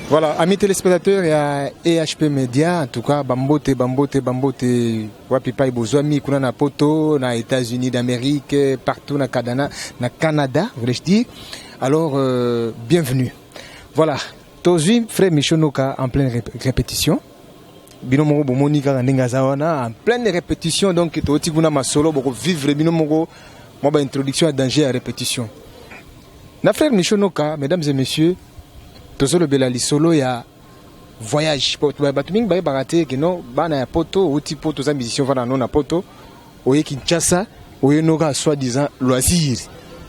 Voilà, amis téléspectateurs et EHP Media, en tout cas, Bambote, Wapipa Ibozwami, Kuna na Poto, na États-Unis d'Amérique, partout na Canada, voulais-je dire. Alors, bienvenue. Voilà, Tozi, frère Michonoka, en pleine répétition. Binomo Monika Nengazawana, en pleine répétition, donc, Totiguna Masolo, pour vivre Binomo, moi, introduction à danger à répétition. Na frère Michonoka, mesdames et messieurs, Tozo le belali solo ya voyage batuming baye barate que non bana ya poto ou tipo toza musicien vana non na poto oye Kinshasa oye noga soi-disant loisir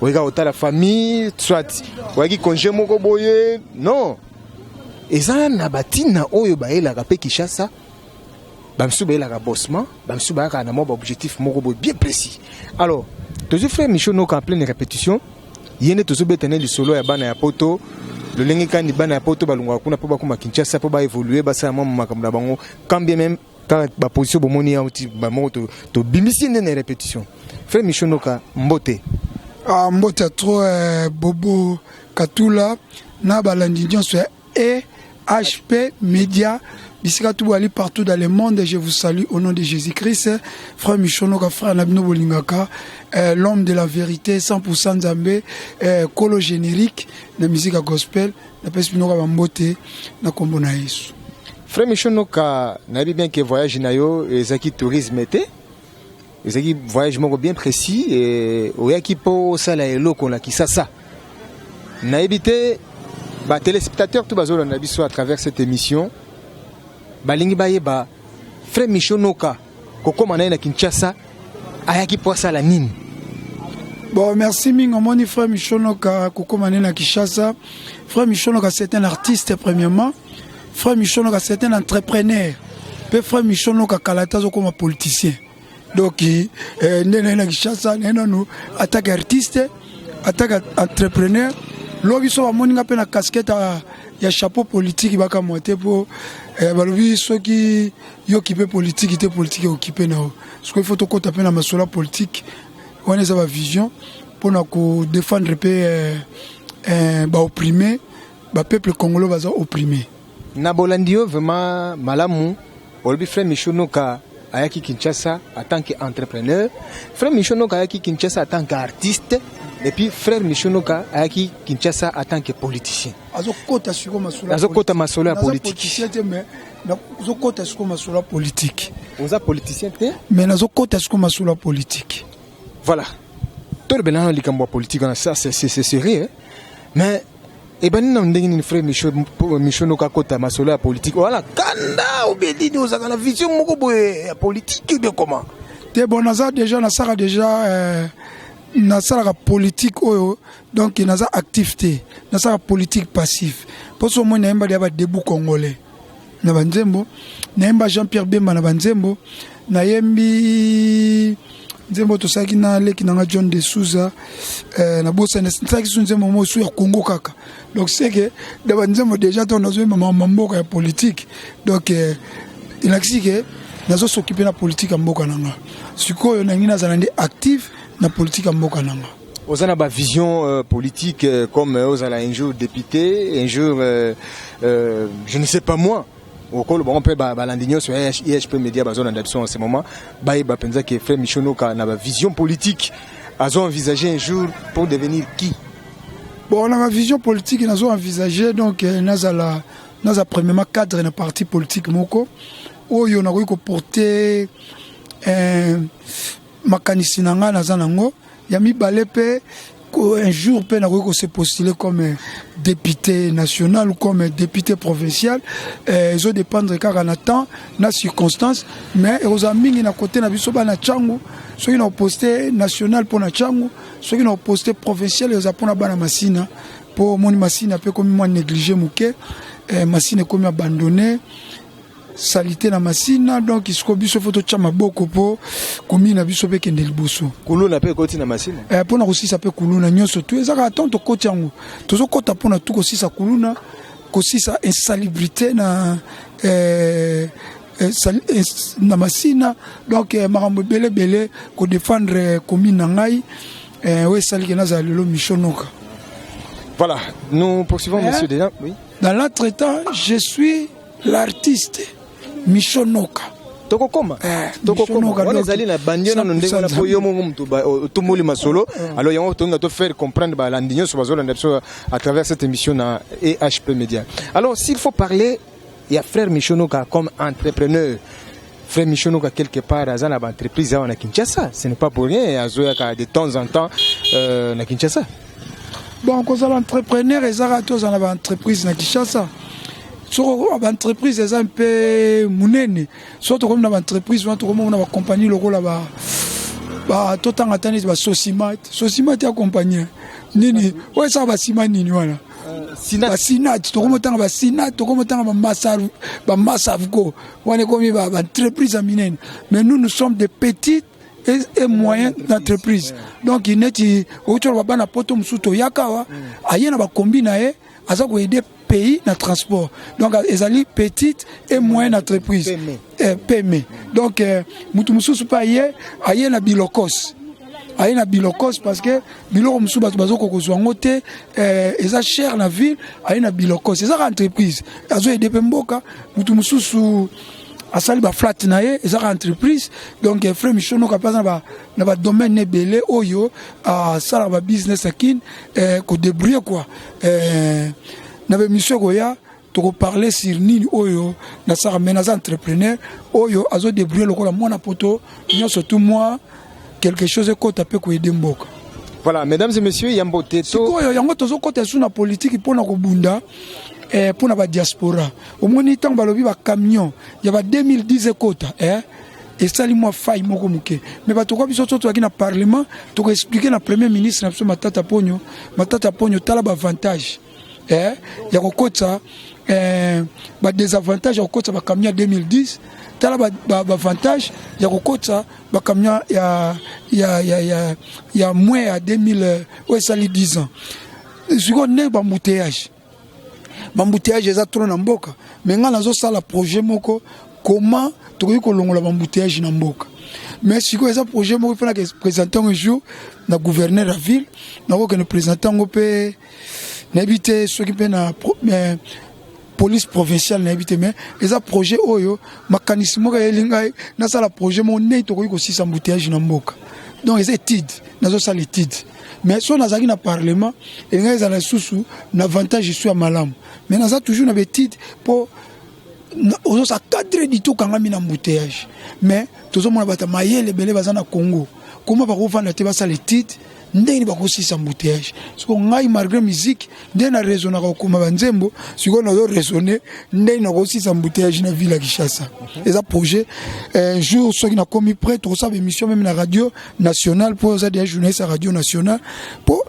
oye ga ota la famille soit oye ki congé moko boye non eza na batina oyo baye la pe Kinshasa bamsu baye la bossement bamsu baye ka na mo objectif moko boye bien précis. Alors tozo frère Michonoka en pleine répétition yene tozo betene le solo ya bana ya poto le lingi kandi bana ya poto balunga kuna po bakuma Kinshasa po ba évoluer ba sa mama makamda bango quand bien même quand ba position bomoni ya uti ba moto to bimisi ndene répétition. Frère Michonoka mbote mbote trop bobo katula na balandi nyonso et HP Media bisika tout ali partout dans le monde. Je vous salue au nom de Jésus-Christ. Frère Michonoka, frère Nabino Bolingaka, l'homme de la vérité, 100% Zambé, colo générique, la musique gospel, la pespinoka bambote, na kombo na Yesu. Frère Michonoka, nabi bien que voyage nayo, ezaki tourisme été, ezaki voyage moko bien précis, et oyaki po sala eloko la kisasa. Na ebité, ba téléspectateurs tout bazo na biso à travers cette émission. Balingi bayeba frère Michonoka kokoma na Kinshasa ayaki posa la nini. Bon, merci mingo moni frère Michonoka kokoma na Kinshasa. Frère Michonoka c'est un artiste premièrement. Frère Michonoka c'est un entrepreneur. Pe frère Michonoka kalata zo comme politicien. Donc ndena na Kinshasa neno attaque artiste, attaque entrepreneur. Lobi so moni ngape na casquette ya chapeau politique baka moté pour balobi ceux qui occupé politique était politique occupé na ce qu'il faut to kota pe na masola politique on a sa vision pour na ko défendre pe ba opprimé ba peuple congolais ba opprimé na bolandio vraiment malamu olobi frère Michonoka ayaki Kinshasa en tant qu'entrepreneur, frère Michonoka ayaki Kinshasa en tant qu'artiste, et puis frère Michonoka ayaki Kinshasa en tant que politicien. Azokota masolo politique. Azokota masolo politique. Vous êtes politicien te? Mais azokota masolo politique. Voilà. Tout le bénin likambo politique ça c'est sérieux. Mais et ben non ndenge frère Michonoka kota masolo politique. Voilà, kanda obedini ozaka la vision moko boye politique de comment? Te bon naza déjà na sara déjà na sara politique oyo donc naza activité na sara politique passif. Pour ce moment naemba dia ba debout congolais. Na banzembo naemba Jean-Pierre Bemba na banzembo nayembi nzembo to saki na leki na John de Souza na bossa na saki sunzembo mo su ya Congo kaka. Donc c'est que d'abord nzembo déjà ton nazo mambo ya politique. Donc il a dit que nazo s'occuper na politique en mboka nanga. Sikoyo na ngina zalandi active na politique en mboka nanga. Vous avez une vision politique comme vous avez un jour député, un jour je ne sais pas moi. Au col bon peut balandigno sur EHP Media bazona d'absence en ce moment ba penza que frère Michonoka na vision politique a envisagé un jour pour devenir qui? Bon, on a ma vision politique nous avons envisagé donc nous premièrement cadre na parti politique moko oyo na ko porter makanisi nanga na zanango ya mibale pe un jour pe na ko se postuler comme député national ou comme député provincial ils ont dépendre car en temps na circonstance mais aux amis na côté na biso ba na changu ceux qui ont posté national pour na changu ceux qui ont posté provincial ils apona bana masina pour mon masina pe comme moi négligé muke masina comme abandonné salité na masina donc isko biso photo chama boko po komina biso pe kende liboso kuluna pe koti na masina pona kosisa pe kuluna nyonso tu ezaka atonto koti yango tozo kota pona tu kosisa kuluna kosisa insalubrité na na masina donc makambo belé ko défendre komina ngai we sali ke na za lelo Michonoka. Voilà, nous poursuivons monsieur Dedan. Oui. Dans l'entretemps, je suis l'artiste Michonoka. Tokokoma on ezali na bandio na ndenge na poyo mutu tumuli masolo alors yango tonga to faire comprendre ba landinyo so bazola ndepso à travers cette émission na EHP Media. Alors s'il faut parler, il y a frère Michonoka comme entrepreneur. Frère Michonoka quelque part dans la entreprise à Kinshasa, ce n'est pas pour rien, azoya de temps en temps na Kinshasa. Bon, quand l'entrepreneur est aratos dans l'entreprise na Kinshasa. Sur l'entreprise, c'est un peu mounene. Soit comme dans l'entreprise, soit comme on a compagnie local là-bas. Tout en attendant, c'est Sosimat. Sosimat est accompagné. Nini, ouais, ça va Simanini, voilà. Sinat, tout comme autant va Sinat, tout comme autant va Massavgo. On est comme une entreprise à Minen. Mais nous sommes des petites et moyennes d'entreprise. Donc, il est autour de la potom suto yakawa. Ayen va combiner, à ça pour aider pays dans le transport. Donc, ils ont petites et moyennes entreprises. PME. Donc, Moutoumousou Soupaye, ayen a bilokos. Ayen a bilokos parce que biloko musu bato bazoko kozwa ngote eza cher na ville ayen a bilokos. Eza entreprise. Azo aider pemboka Moutoumousou sou asali ba flat na ye eza entreprise. Donc, frère Michonoka pas na ba domaine nebele oyo a sala ba business akin ko débrouiller quoi. Na mission goya to parler sur nini oyo na sa menace entrepreneur oyo azo débrouiller lokola mona poto nyo surtout moi quelque chose ko taper ko aider mboka. Voilà, mesdames et messieurs, Yambote to oyo yango tozo côté sous na politique pona ko bunda pona ba diaspora. Au moni tant balobi ba camion, ya ba 2010 kota et sali moi faille moko muke. Mais ba to ko biso to na parlement to ko expliquer na premier ministre na Matata Ponyo tala ba avantage. Ya kokota ba désavantage ya kokota ba camion 2010 tala ba avantage ya kokota ba camion ya moins à 2000 ouais ça les 10 ans siko ne ba embouteillage eza trop na mboka mais nga nazo sala projet moko comment tokoki kolongola ba embouteillage na mboka mais siko eza projet moko il faut que présenter un jour na gouverneur la ville na ko que nous présenter ngopé n'habite ceux qui na police provinciale n'habite mais les projet oyo mécanisme ka elinga na sala projet mon ne to ko 6 embouteillage na mboka donc les études nazo sala études mais so nazaki na parlement elinga za la susu na avantage sur malamu mais naza toujours na études pour ozo sa cadre du tout kanga mina embouteillage mais tozo mona bata mayele belé bazana Congo comment ba ko vendre te ba sala études ndeni bakosisa embouteillage siko ngai malgré musique ndeni na raisonner ko kuma banzembo siko nazo raisonner ndeni na kosisa embouteillage na ville ya Kinshasa et ça projet un jour ceux qui n'a commis prêt to ça émission même na radio nationale pour ça des journalistes à radio nationale pour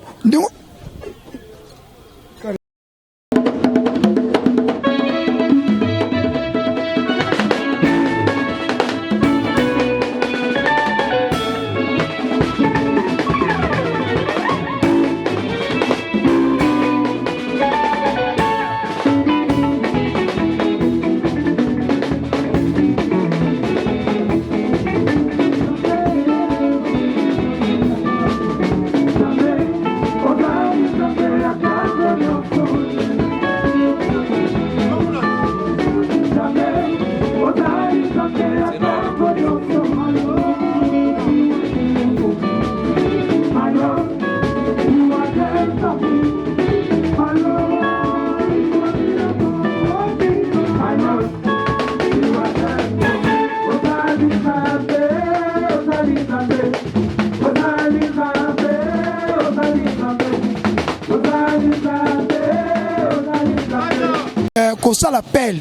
ça l'appel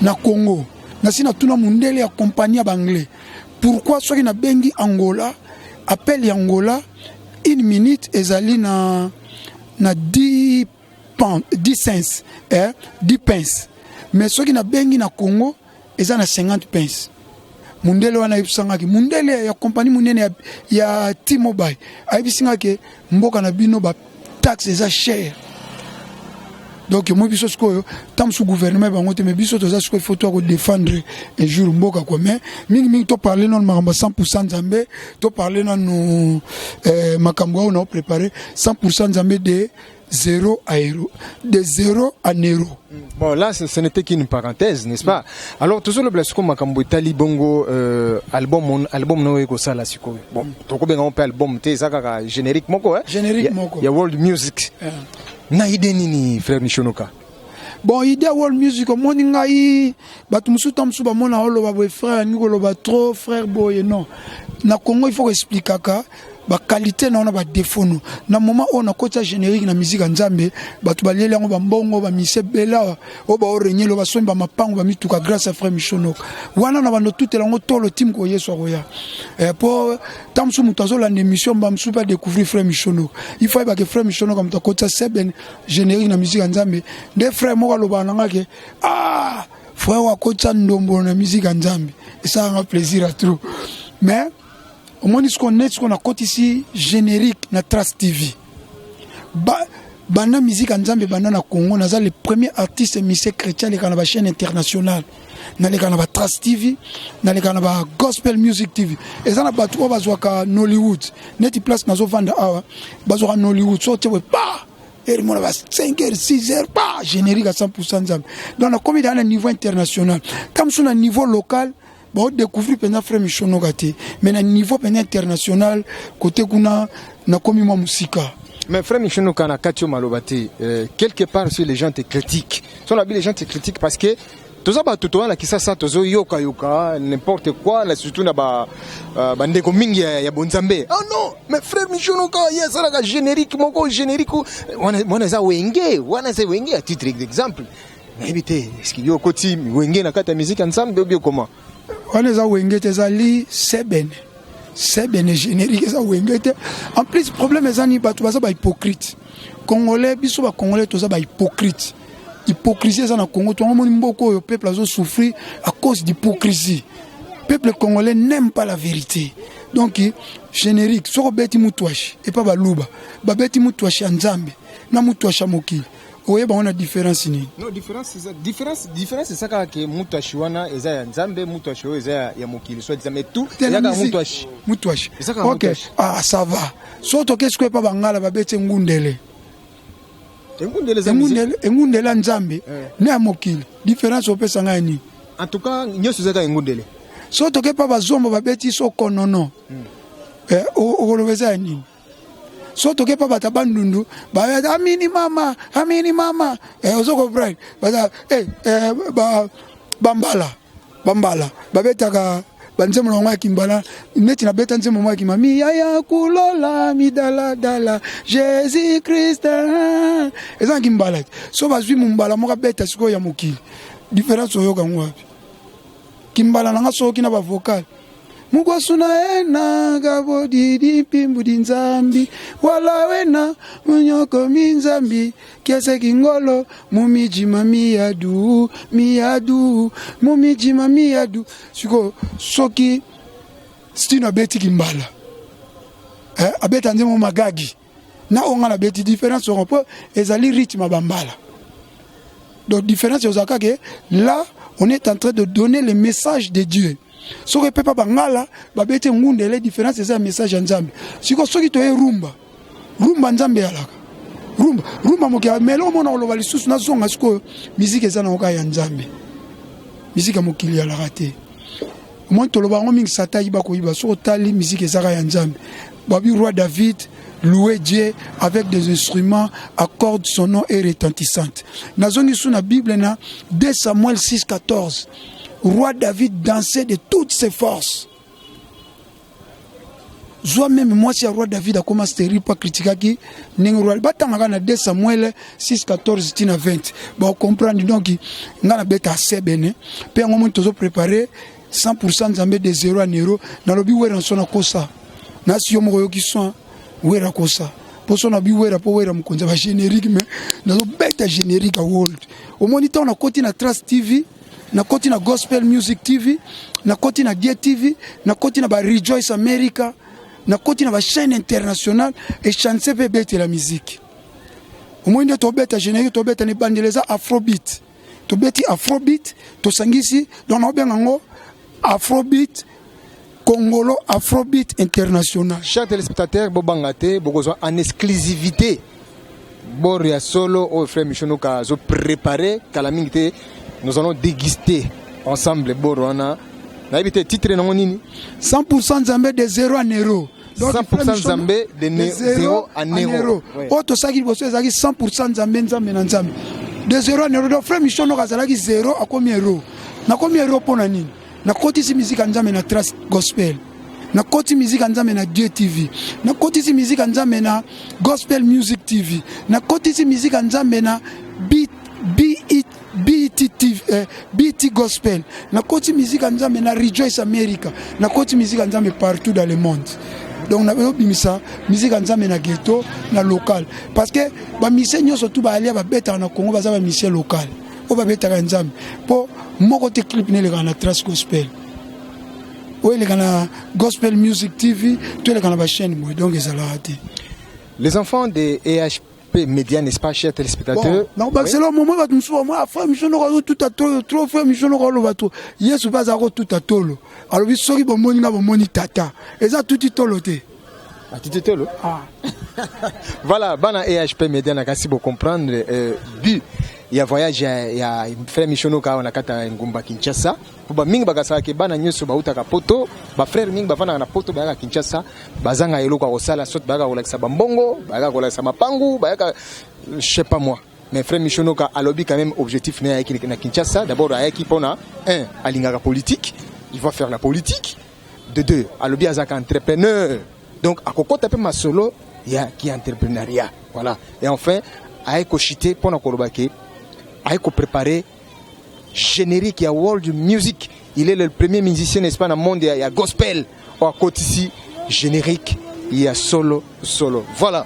na Congo na sina tuna mundele ya compagnie anglais pourquoi ceux qui na bengi Angola appel ya Angola une minute ezali na 10 cents 10 pence mais ceux qui na bengi na Congo ezali na 50 pence mundele wana ibisangaki mundele ya compagnie munene ya T-Mobile ayibisingaki mboka na bino ba taxe eza cher. Donc moi biso sko tam sous gouvernement bango te mais biso to za sko il faut to défendre un jour mboka quoi mais mingi to parler non maramba 100% Nzambe to parler non makambo on a préparé 100% Nzambe de 0 à euro, de 0 à euro. Bon, là, ce n'était qu'une parenthèse, n'est-ce pas? Alors, toujours le blasco makambo tali bongo album no eko sala siko. Bon, toko benga on peut album te saka générique moko, hein? Générique moko. Il y a world music. Na idée nini frère Michonoka? Bon, idée world music mo ngai batu musuta musuba mona holo ba frère ni ko ba trop frère boy non. Na Congo il faut expliquer ka ba qualité na on ba défaut no. Na moment on a côté générique na musique nzambe batu ba lele ngo ba mbongo ba mise bela o ba orenye lo ba so ba mapango ba mituka grâce à frère Michonoka. Wana na bando tout elango to le team ko yeso roya. Pour tamsu mutazo la émission ba msu pas découvrir frère Michonoka. Il faut ba que frère Michonoka comme ta côté seben générique na musique nzambe. Des frères mo lo ba nanga ke frère wa côté ndombo na musique nzambe. Et ça a un plaisir à trop. Mais au moins ce qu'on a côté ici générique na Trace TV. Bana musique nzambe bana na Congo naza les premiers artistes musiciens chrétiens les kana ba chaîne internationale. Na les kana ba Trace TV, na les kana ba Gospel Music TV. Et ça na ba tout bazwaka Nollywood. Neti place nazo vanda awa bazwaka Nollywood so tewe pa et mon 5h 6h pas générique à 100% nzambe. Donc on a commis dans un niveau international. Comme sur un niveau local bon découvrir pendant frère Michonoka te mais na niveau pendant international côté kuna na komi ma musika. Mais frère Michonoka na katio malobate quelque part si les gens te critiquent. Son habit les gens te critiquent parce que toza ba tutoa la kisasa tozo yoka n'importe quoi là surtout na ba ndeko mingi ya bonzambe. Oh non, mais frère Michonoka ya ça la générique moko générique wana za wenge à titre d'exemple. Éviter est-ce qu'il y a côté wenge na kata musique ensemble bien comment? On za wenge te zali sebene générique za wenge te. En plus problème ezani batu baza ba hypocrite. Congolais biso ba congolais toza ba hypocrite. Hypocrisie ça na Congo tout le monde mboko le peuple a souffert à cause d'hypocrisie. Peuple congolais n'aime pas la vérité. Donc générique soko beti mutwashi et pas baluba. Ba beti mutwashi nzambe na mutwasha mokili. Oye ba on a différence ni. Non différence c'est ça que mutwashi wana eza ya nzambe mutwashi eza ya mokili soit disant mais tout ya ka mutwashi. OK. Ah ça va. Soto qu'est-ce que pas bangala ba beti ngundele. Engundele nzambe ne amokili différence opesa ngani en tout cas nyoso zaka engundele so toke pa bazombo babeti so konono okolobeza nini so toke pa batabandundu ba amini mama ozoko bright ba bambala babetaka banze mulongo ya kimbala neti na beta nze momo ya kimami ya kulola midala Jésus Christ ezangi kimbala so bazwi mumbala moka beta siko ya mokili différence oyo kango wapi kimbala nanga soki na ba vocal mugosuna ena gabodi pimbu dinzambi wala wena munyoko minzambi kiase kingolo mumijima miyadu mumijima miyadu siko soki stina beti kimbala abeta nzemo magagi na onga na beti différence on peut ezali rythme bambala donc différence ozaka que là on est en train de donner le message de Dieu. Ce que peut pas bangala babete ngunde les différences c'est un message nzambe siko soki to rumba nzambe alaka rumba mokia melo mona oloba lisusu na zonga siko musique ezana oka ya nzambe musique ya mokili ya raté moi to loba ngo mingi sata iba ko iba so tali musique ezaka ya nzambe babi roi David louer Dieu avec des instruments à cordes sonores et retentissantes nazongi sous na Bible na 2 Samuel 6:14 roi David dansait de toutes ses forces. Soit même moi si le roi David a commencé à pas critiquer qui n'est roi batanga na 2 Samuel 6:14 tina 20. Bon comprendre donc ngana beta sebene pe ngomo tozo préparer 100% nzambe de 0 à 0 na lobi wera sona kosa. Na si yo moko ki son wera kosa. Pour son abi wera po wera mkonza ba générique mais na zo beta générique à world. Au moniteur na côté na Trace TV na koti na Gospel Music TV, na koti na Dia TV, na koti na ba Rejoice America, na koti na ba chaîne internationale et chancer pe bete la musique. Au moins to beta générique to beta ne bandeleza Afrobeat. To beti Afrobeat, to sangisi don obengango Afrobeat Congolo Afrobeat international. Chers téléspectateurs, Bobangate, Bogozo en exclusivité. bord ya solo au frère Michono ka zo préparé kalamingité nous allons déguster ensemble bord wana na habité titre na nini 100% Nzambe de 0 à Nero. 100% Nzambe de 0 à Nero. Auto saki bosso ezaki 100% Nzambe Nzambe na Nzambe. De 0 à Nero do frère Michono kazalaki 0 à combien euro. Na combien euro pona nini? Na koti si musique Nzambe na trace gospel. Na koti musique Nzambe na Dieu TV. Na koti si musique Nzambe na Gospel Music TV. Na koti si musique Nzambe na BT Gospel. Na koti musique Nzambe na Rejoice America. Na koti musique Nzambe partout dans le monde. Donc on a mis ça musique Nzambe na ghetto na local parce que ba missionnaires surtout ba aller ba beta na Congo ba za ba mission local. O ba beta Nzambe po moko te clip ne le na trace gospel. Oui, les gars, Gospel Music TV, tous les gars, la chaîne, donc ils ont raté. Les enfants de EHP Média, n'est-ce pas, chers téléspectateurs? Non, c'est le moment où nous sommes, moi, frère, Michel Noro, tout à tolo, trop frère, Michel Noro, tout yes, ou pas, tout à tolo. Alors, oui, sorry, bon, moni, tata. Et ça, tout est toloté. Ah, tout est tolo? Ah. Voilà, bana EHP Média, n'a qu'à si vous comprendre, but. Il y a voyage, il y a frère Michono ka on a kata ngumba Kinshasa. Ba mingi bakasala ke bana nyoso ba utaka poto, ba frère mingi ba fana na poto ba Kinshasa, bazanga eloko ko sala sot ba ko lakisa bambongo, ba ko lakisa mapangu, ba ka je sais pas moi. Mais frère Michono ka alobi quand même objectif na Kinshasa, d'abord ayaki pona alingaka politique, il va faire la politique. De deux, alobi azaka entrepreneur. Donc akokota pe masolo ya qui entrepreneuriat. Voilà. Et enfin, ayeko chité pona kolobake a préparé générique, il y a world music. Il est le premier musicien, n'est-ce pas, dans le monde. Il y a gospel. À côté ici, générique, il y a solo. Voilà.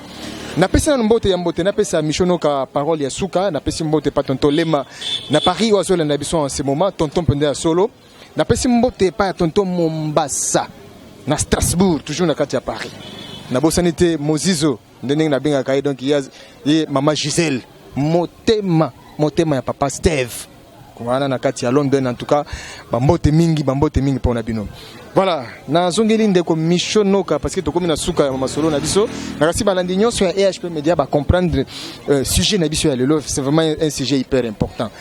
Na pesa mbote ya mbote na pesa Michono ka parole ya suka na pesa mbote pa tonton Lema na Paris wa solo na biso en ce moment tonton Pende solo na pesa mbote pa tonton Mombasa na Strasbourg toujours na kati ya Paris na bosanité Mozizo ndenge na benga kai donc il y a maman Gisèle motema ya papa Steve kuna na kati ya London en tout cas bambote mingi pona bino. Voilà, na zongeli ndeko Michono ka parce que to komi na suka ya masolo na biso na kasi balandi nyonso ya EHP Media ba comprendre sujet na biso ya lelo, c'est vraiment un sujet hyper important.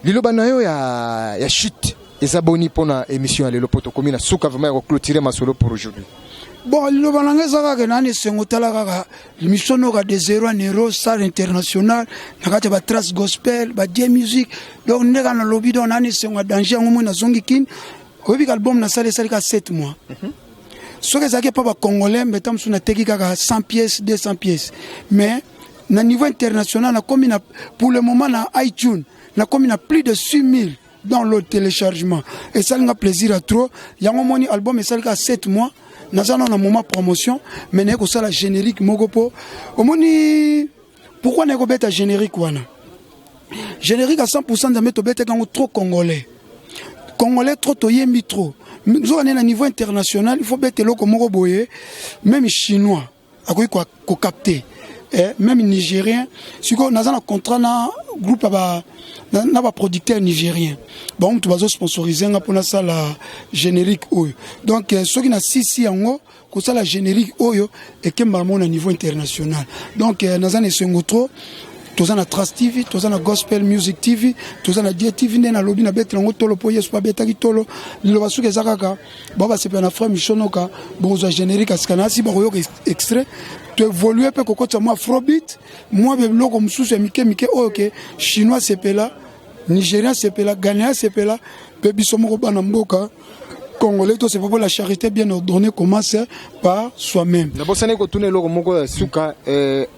Liloba na yo ya chute ezaboni pona émission ya lelo poto komi na suka vraiment ya clôturer masolo pour aujourd'hui. Bon, le balanga zaka nani sengotala kaka Michono ka de 0 à Nero star international nakate ba trace gospel ba die music donc ndeka na lobby don nani sengo danger ngomo na zongi kin obi album na sale ka 7 mois so que zaki pa ba congolais metam suna teki kaka 100 pièces 200 pièces mais na niveau international na comme pour le moment na iTunes na comme na plus de 6000 dans le téléchargement et ça nga plaisir à trop yango moni album et sale ka 7 mois. Nous avons un moment de promotion, mais nous avons la générique Mogopo. Pourquoi nous avons un générique? Générique à 100% de méthode trop congolais. Congolais trop toyembi trop. Nous avons un niveau international, il faut mettre le Mogoboye, même chinois, à quoi capter. Même nigérien, si nous avons un contrat dans le groupe n'a pas producteur nigérien. Bon, tu vas sponsoriser pour ça la générique oyo. Donc ceux qui n'a six yango que ça la générique oyo et que marmon au niveau international. Donc nous avons sengo tous na Trace TV, tous na Gospel Music TV, tous na Dieu TV na lobby na betre ngo tolo po yesu pa beta ki tolo. Lo basuke zakaka. Baba c'est pas na frère Michono ka bon za générique askana si ba yo extrait. Tu évolues peu kokota moi afrobeat, moi be loko mususu mike OK, chinois c'est là. Nigérien c'est là, Ghanéen c'est là, Pébi Somoro Banamboka, Congolais, c'est pas la charité bien ordonnée commence par soi-même. D'abord, ça n'est que tout le monde souka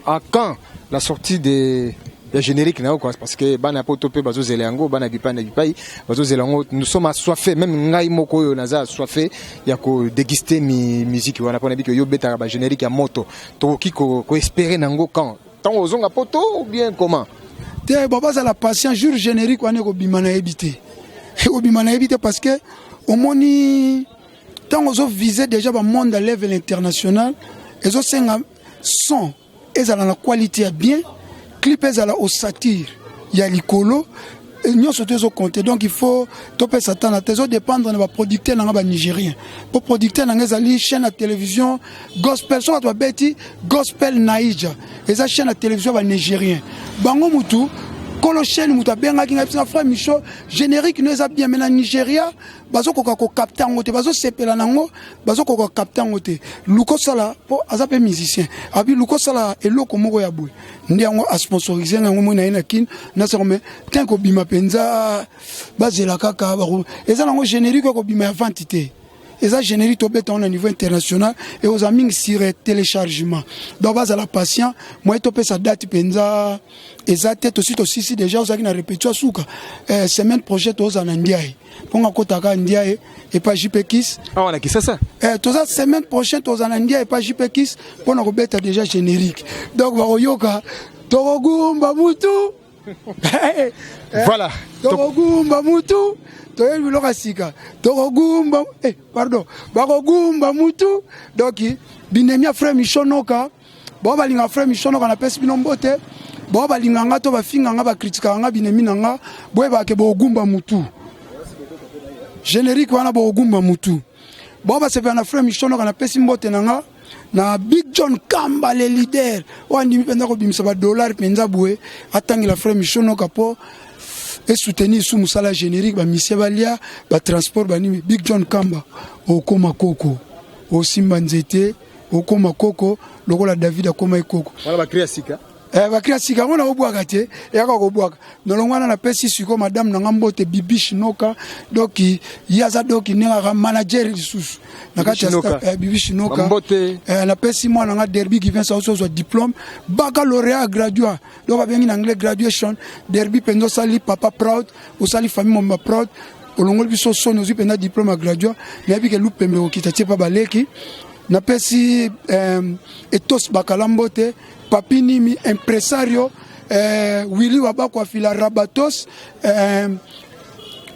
à quand la sortie des génériques parce que bana potopé bazo zelango bana bipana bipai bazo zelango nous sommes assoiffés même ngai moko yo naza assoiffé ya ko déguster mi musique wana pona biko yo beta ba générique ya moto to ko espérer nango quand tant ozonga poto ou bien comment? Baba ça la patience jour générique on est au bimana éviter parce que au moni tant on visé déjà le monde à level international et so senga son et ça la qualité bien clip et ça la au satire il y a l'icolo nous sommes compter. Donc il faut topé Satan à tes dépendre de la producteur dans nigérien. Pour producteur dans les chaîne à télévision gospel soit toi beti gospel naija. Et ça chaîne à télévision nigérien. Bango mutu kolo chaîne muta benga kinga pisa frère Micho générique nous a bien mais na Nigeria bazo ko capter ngote bazo sepela nango bazo ko capter ngote luko sala po azape musicien abi luko sala eloko moko ya boy ndi yango a sponsoriser nango mona ina kin na se comme tant ko bima penza bazela kaka ba eza nango générique ko bima quantité. Et ça génère tout béton au niveau international et aux amis sur téléchargement. Donc base à la patient, moi topé sa date penza et ça tête aussi si déjà aux amis na répétition souka semaine prochaine aux en Ndiaye. Pour nga kotaka Ndiaye et pas JPKIS. Ah on a qui ça tout ça semaine prochaine aux en Ndiaye et pas JPKIS pour na robeta déjà générique. Donc va yoka torogumba mutu. Voilà. Torogumba mutu. Toyel biloka sika tokogumba pardon bakogumba mutu donc binemia frère Michonoka bo balinga frère Michonoka na pesi binombote bo balinga nga to bafinga nga ba critique nga binemi nga boye bake bogumba mutu générique wana bogumba mutu bo ba sepa na frère Michonoka na pesi mbote nga na Big John Kamba le leader wandi mipenda ko bimisa ba dollar penza boye atangi la frère Michonoka po et soutenir sous musala générique ba mission balia ba transport ba nimi Big John Kamba okoma koko o simba nzete okoma koko lokola David akoma ikoko wala ba créer sika ba créer sika mona obwaka te ya ka obwaka nolongwana na pesi siko madame na ngambote Bibi Shinoka donc yaza donc ninga manager lisusu na kati ya Bibi Shinoka na pesi moi na derby qui vient ça soit diplôme baccalauréat graduat donc ba bengi na anglais graduation derby pendo sali papa proud ou sali famille mama proud olongol biso sono zi penda diplôme graduat na bi ke lupembe okitatie pa baleki na pesi etos bakalambote Papini mi impresario Willy Wabakwa fila Rabatos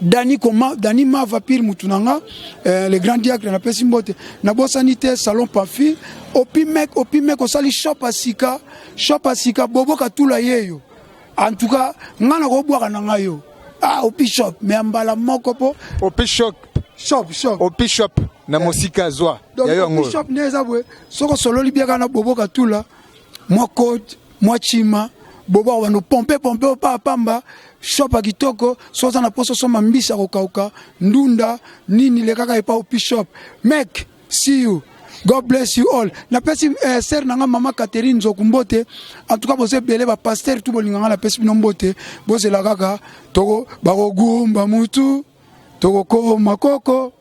Dani Mavapir Mutunanga le grand diacre na pesi mbote na bosanité salon Pafi opi mek osali shop asika bobo katula yeyo en tout cas ngana ko bwaka nanga yo opi shop me ambala moko po opi shop opi shop na mosika zwa yayo ngo shop neza bwe soko solo libiaka na bobo katula moi code moi chima bobo wa no pompe pa pamba shop akitoko soza na poso soma mbisa kokauka ndunda nini le kaka epa opi shop mec see you God bless you all na pesi sœur nanga mama Catherine Zokumbote en tout cas bose belé ba pasteur tout bolinganga na pesi binombote bose la kaka toko bakogumba mutu toko koma koko.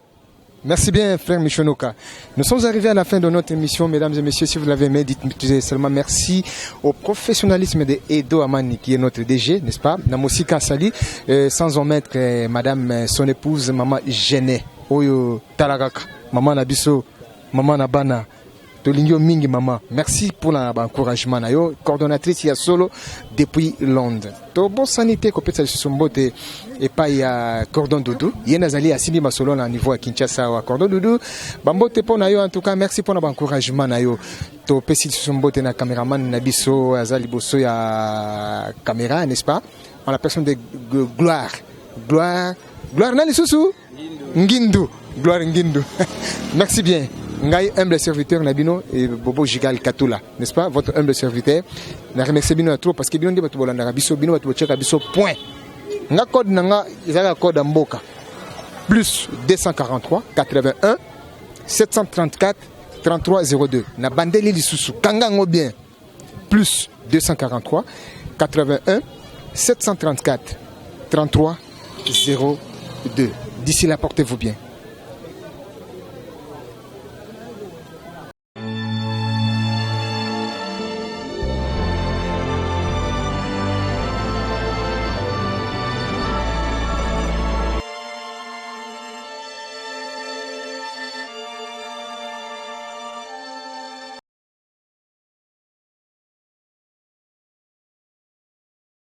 Merci bien, frère Michonoka. Nous sommes arrivés à la fin de notre émission, mesdames et messieurs. Si vous l'avez aimé, dites seulement merci au professionnalisme de Edo Amani, qui est notre DG, n'est-ce pas? Namosika Sali, sans omettre madame, son épouse, maman Gené, Oyo Talagaka, maman Nabiso, maman Nabana, Tolingyo Mingi, maman. Merci pour l'encouragement. Coordonnatrice, il y a solo depuis Londres. Bon sanité, compétence sur son botte et pas il y a cordon doudou. Il y a Nazali à Simi Masolo à niveau à Kinshasa ou à cordon doudou. Bambote pour nayo en tout cas merci pour l'encouragement nayo. To pesi sur son botte na caméraman Nabiso Azali Bosso ya caméra n'est-ce pas? En la personne de gloire na lisusu Ngindu gloire Ngindu. Merci bien. Ngai humble serviteur Nabino et Bobo Jigal Katula, n'est-ce pas? Votre humble serviteur. Na remercie bino trop parce que bino ndeba tubolanda biso bino batu cheka biso point. Nga code nanga izala code mboka. Plus 243 81 734 3302. Na bandeli lisusu kanga ngo bien. Plus 243 81 734 3302. D'ici là, portez-vous bien.